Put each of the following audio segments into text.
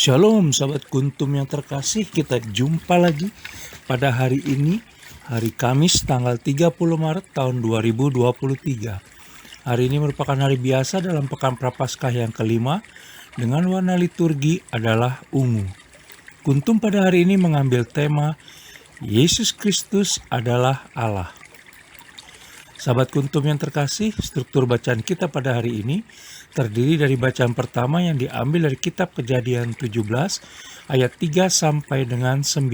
Shalom sahabat kuntum yang terkasih, kita jumpa lagi pada hari ini, hari Kamis tanggal 30 Maret tahun 2023. Hari ini merupakan hari biasa dalam Pekan Prapaskah yang kelima dengan warna liturgi adalah ungu. Kuntum pada hari ini mengambil tema Yesus Kristus adalah Allah. Sahabat kuntum yang terkasih, struktur bacaan kita pada hari ini terdiri dari bacaan pertama yang diambil dari kitab Kejadian 17 ayat 3 sampai dengan 9.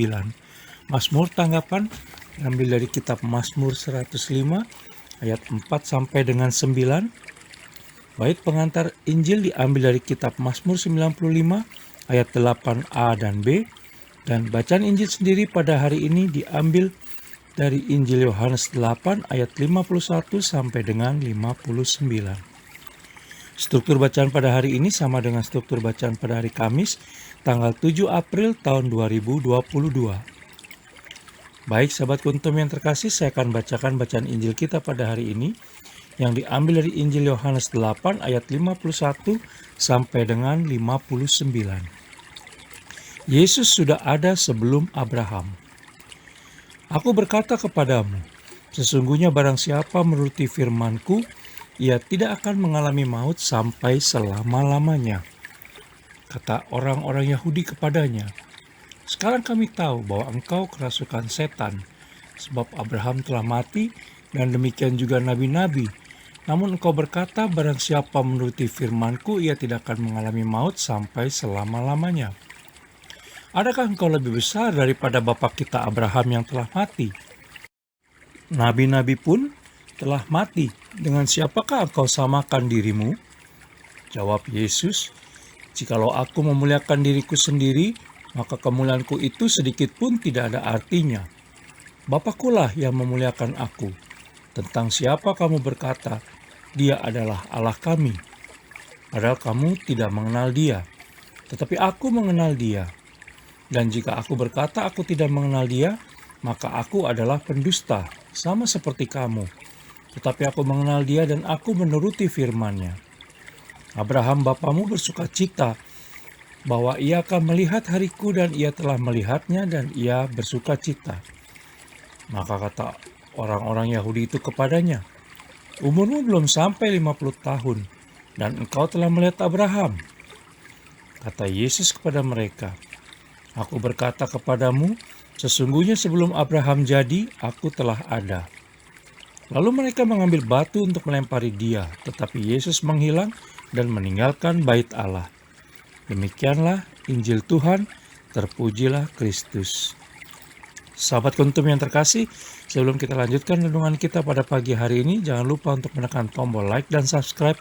Mazmur tanggapan diambil dari kitab Mazmur 105 ayat 4 sampai dengan 9. Bait pengantar Injil diambil dari kitab Mazmur 95 ayat 8a dan b. Dan bacaan Injil sendiri pada hari ini diambil dari Injil Yohanes 8 ayat 51 sampai dengan 59. Struktur bacaan pada hari ini sama dengan struktur bacaan pada hari Kamis, tanggal 7 April tahun 2022. Baik sahabat kuntum yang terkasih, saya akan bacakan bacaan Injil kita pada hari ini yang diambil dari Injil Yohanes 8 ayat 51 sampai dengan 59. Yesus sudah ada sebelum Abraham. Aku berkata kepadamu, sesungguhnya barang siapa menuruti firman-Ku, ia tidak akan mengalami maut sampai selama-lamanya. Kata orang-orang Yahudi kepadanya, sekarang kami tahu bahwa engkau kerasukan setan, sebab Abraham telah mati dan demikian juga nabi-nabi. Namun engkau berkata, barang siapa menuruti firman-Ku, ia tidak akan mengalami maut sampai selama-lamanya. Adakah engkau lebih besar daripada bapa kita Abraham yang telah mati? Nabi-nabi pun telah mati. Dengan siapakah engkau samakan dirimu? Jawab Yesus, jikalau aku memuliakan diriku sendiri, maka kemuliaanku itu sedikit pun tidak ada artinya. Bapakulah yang memuliakan aku. Tentang siapa kamu berkata, dia adalah Allah kami. Padahal kamu tidak mengenal dia, tetapi aku mengenal dia. Dan jika aku berkata aku tidak mengenal dia, maka aku adalah pendusta, sama seperti kamu. Tetapi aku mengenal dia dan aku menuruti firman-Nya. Abraham bapamu bersuka cita bahwa ia akan melihat hariku dan ia telah melihatnya dan ia bersuka cita. Maka kata orang-orang Yahudi itu kepadanya, umurmu belum sampai 50 tahun dan engkau telah melihat Abraham. Kata Yesus kepada mereka, aku berkata kepadamu, sesungguhnya sebelum Abraham jadi, aku telah ada. Lalu mereka mengambil batu untuk melempari dia, tetapi Yesus menghilang dan meninggalkan bait Allah. Demikianlah Injil Tuhan, terpujilah Kristus. Sahabat kuntum yang terkasih, sebelum kita lanjutkan renungan kita pada pagi hari ini, jangan lupa untuk menekan tombol like dan subscribe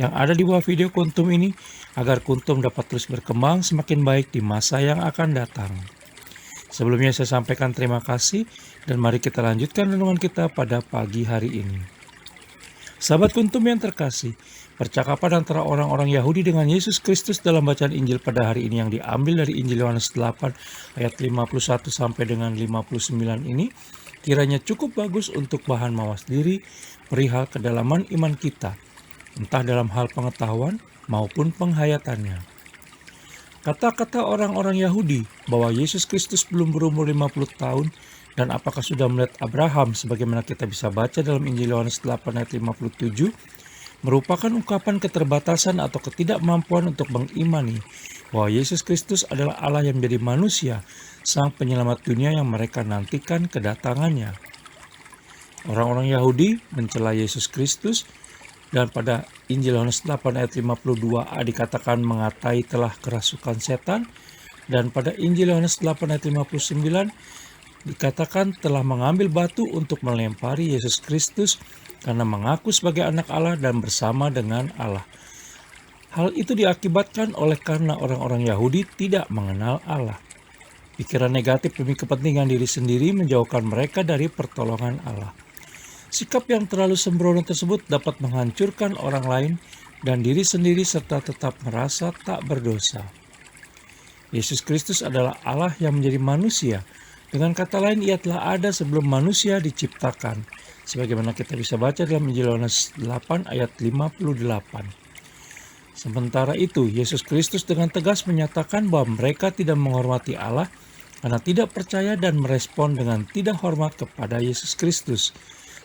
yang ada di bawah video kuntum ini, agar kuntum dapat terus berkembang semakin baik di masa yang akan datang. Sebelumnya saya sampaikan terima kasih, dan mari kita lanjutkan renungan kita pada pagi hari ini. Sahabat kuntum yang terkasih, percakapan antara orang-orang Yahudi dengan Yesus Kristus dalam bacaan Injil pada hari ini yang diambil dari Injil Yohanes 8 ayat 51 sampai dengan 59 ini kiranya cukup bagus untuk bahan mawas diri perihal kedalaman iman kita, entah dalam hal pengetahuan maupun penghayatannya. Kata-kata orang-orang Yahudi bahwa Yesus Kristus belum berumur 50 tahun dan apakah sudah melihat Abraham sebagaimana kita bisa baca dalam Injil Yohanes 8 ayat 57 merupakan ungkapan keterbatasan atau ketidakmampuan untuk mengimani bahwa Yesus Kristus adalah Allah yang menjadi manusia, sang penyelamat dunia yang mereka nantikan kedatangannya. Orang-orang Yahudi mencela Yesus Kristus, dan pada Injil Yohanes 8 ayat 52a dikatakan mengatai telah kerasukan setan, dan pada Injil Yohanes 8 ayat 59 dikatakan telah mengambil batu untuk melempari Yesus Kristus karena mengaku sebagai anak Allah dan bersama dengan Allah. Hal itu diakibatkan oleh karena orang-orang Yahudi tidak mengenal Allah. Pikiran negatif demi kepentingan diri sendiri menjauhkan mereka dari pertolongan Allah. Sikap yang terlalu sembrono tersebut dapat menghancurkan orang lain dan diri sendiri serta tetap merasa tak berdosa. Yesus Kristus adalah Allah yang menjadi manusia. Dengan kata lain, ia telah ada sebelum manusia diciptakan, sebagaimana kita bisa baca dalam Injil Yohanes 8 ayat 58. Sementara itu, Yesus Kristus dengan tegas menyatakan bahwa mereka tidak menghormati Allah karena tidak percaya dan merespon dengan tidak hormat kepada Yesus Kristus.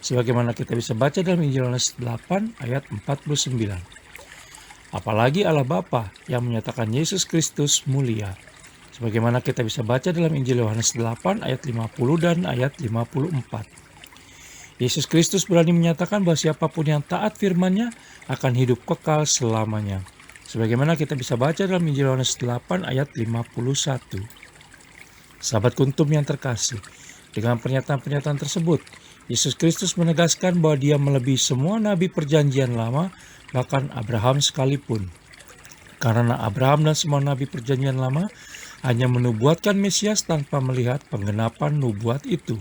Sebagaimana kita bisa baca dalam Injil Yohanes 8 ayat 49. Apalagi Allah Bapa yang menyatakan Yesus Kristus mulia. Sebagaimana kita bisa baca dalam Injil Yohanes 8 ayat 50 dan ayat 54. Yesus Kristus berani menyatakan bahwa siapapun yang taat firman-Nya akan hidup kekal selamanya. Sebagaimana kita bisa baca dalam Injil Yohanes 8 ayat 51. Sahabat Kuntum yang terkasih, dengan pernyataan-pernyataan tersebut, Yesus Kristus menegaskan bahwa Dia melebihi semua nabi perjanjian lama, bahkan Abraham sekalipun. Karena Abraham dan semua nabi perjanjian lama hanya menubuatkan Mesias tanpa melihat penggenapan nubuat itu.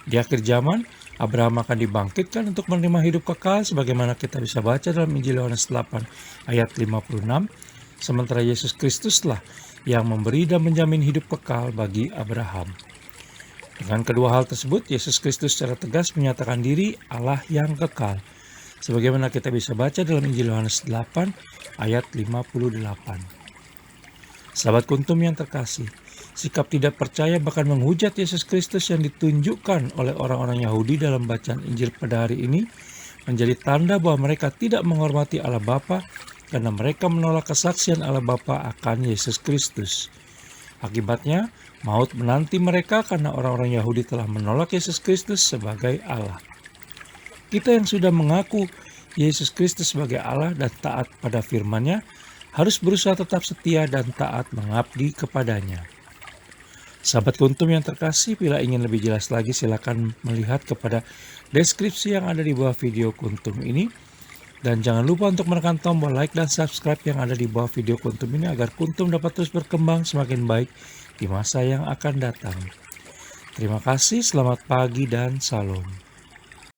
Di akhir zaman, Abraham akan dibangkitkan untuk menerima hidup kekal sebagaimana kita bisa baca dalam Injil Yohanes 8 ayat 56, sementara Yesus Kristuslah yang memberi dan menjamin hidup kekal bagi Abraham. Dengan kedua hal tersebut, Yesus Kristus secara tegas menyatakan diri Allah yang kekal, sebagaimana kita bisa baca dalam Injil Yohanes 8 ayat 58. Sahabat Kuntum yang terkasih, sikap tidak percaya bahkan menghujat Yesus Kristus yang ditunjukkan oleh orang-orang Yahudi dalam bacaan Injil pada hari ini menjadi tanda bahwa mereka tidak menghormati Allah Bapa karena mereka menolak kesaksian Allah Bapa akan Yesus Kristus. Akibatnya, maut menanti mereka karena orang-orang Yahudi telah menolak Yesus Kristus sebagai Allah. Kita yang sudah mengaku Yesus Kristus sebagai Allah dan taat pada firman-Nya harus berusaha tetap setia dan taat mengabdi kepadanya. Sahabat Kuntum yang terkasih, bila ingin lebih jelas lagi silakan melihat kepada deskripsi yang ada di bawah video Kuntum ini. Dan jangan lupa untuk menekan tombol like dan subscribe yang ada di bawah video Kuntum ini agar Kuntum dapat terus berkembang semakin baik di masa yang akan datang. Terima kasih, selamat pagi dan salam.